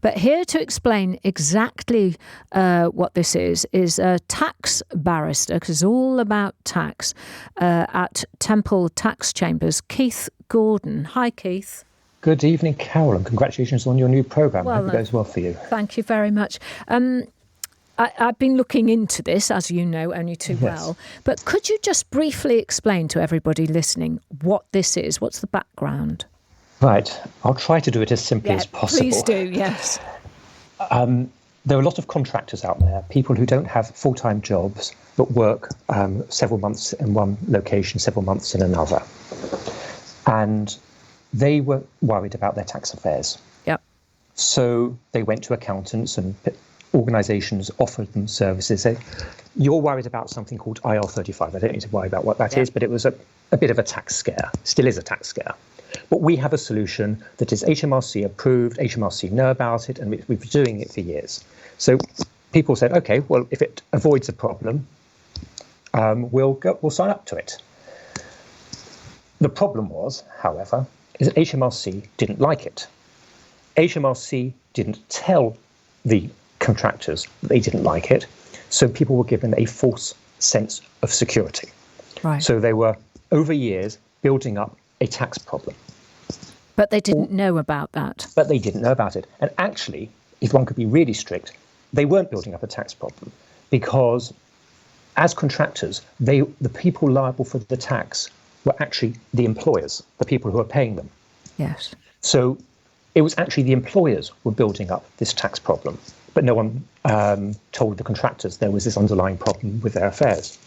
But here to explain exactly what this is a tax barrister, because it's all about tax, at Temple Tax Chambers, Keith Gordon. Hi, Keith. Good evening, Carol, and congratulations on your new programme. I hope it goes well for you. Thank you very much. I've been looking into this, as you know, only too well. But could you just briefly explain to everybody listening what this is? What's the background? Right. I'll try to do it as simply as possible. Please do, yes. There are a lot of contractors out there, people who don't have full-time jobs, but work several months in one location, several months in another. And they were worried about their tax affairs. Yep. So they went to accountants and organisations offered them services. You're worried about something called IR35. I don't need to worry about what that is, but it was a bit of a tax scare, still is a tax scare. But we have a solution that is HMRC approved, HMRC know about it, and we've been doing it for years. So people said, okay, well, if it avoids a problem, we'll sign up to it. The problem was, however, is that HMRC didn't like it. HMRC didn't tell the contractors they didn't like it, so people were given a false sense of security. Right. So they were, over years, building up a tax problem. But they didn't know about that. But they didn't know about it. And actually, if one could be really strict, they weren't building up a tax problem, because as contractors, the people liable for the tax were actually the employers, the people who are paying them. Yes. So it was actually the employers were building up this tax problem. But no one told the contractors there was this underlying problem with their affairs.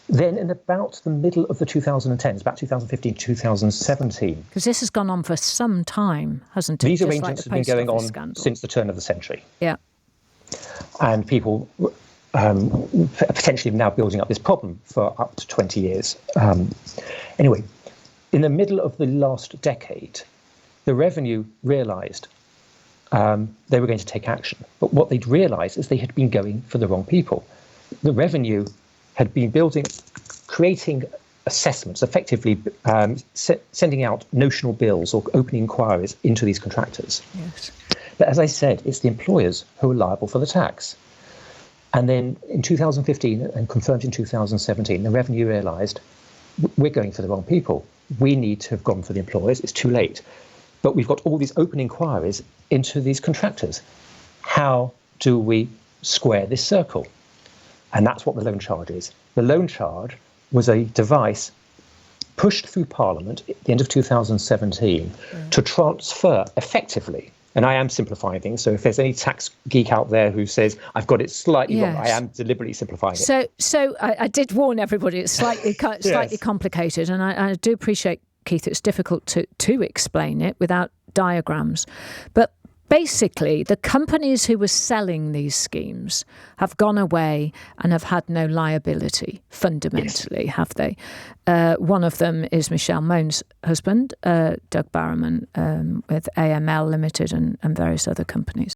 Then in about the middle of the 2010s, about 2015, 2017. Because this has gone on for some time, hasn't it? These arrangements have been going on since the turn of the century. Yeah. And people potentially now building up this problem for up to 20 years. Anyway, in the middle of the last decade, the revenue realised they were going to take action. But what they'd realised is they had been going for the wrong people. The revenue had been creating assessments, effectively sending out notional bills or opening inquiries into these contractors. Yes. But as I said, it's the employers who are liable for the tax. And then in 2015 and confirmed in 2017, the revenue realised we're going for the wrong people. We need to have gone for the employers. It's too late. But we've got all these open inquiries into these contractors. How do we square this circle? And that's what the loan charge is. The loan charge was a device pushed through Parliament at the end of 2017 to transfer effectively, and I am simplifying things, so if there's any tax geek out there who says I've got it slightly wrong, I am deliberately simplifying it. So I did warn everybody it's slightly complicated, and I do appreciate, Keith, it's difficult to explain it without diagrams. But basically, the companies who were selling these schemes have gone away and have had no liability, fundamentally, have they? One of them is Michelle Moan's husband, Doug Vorderman, with AML Limited and various other companies.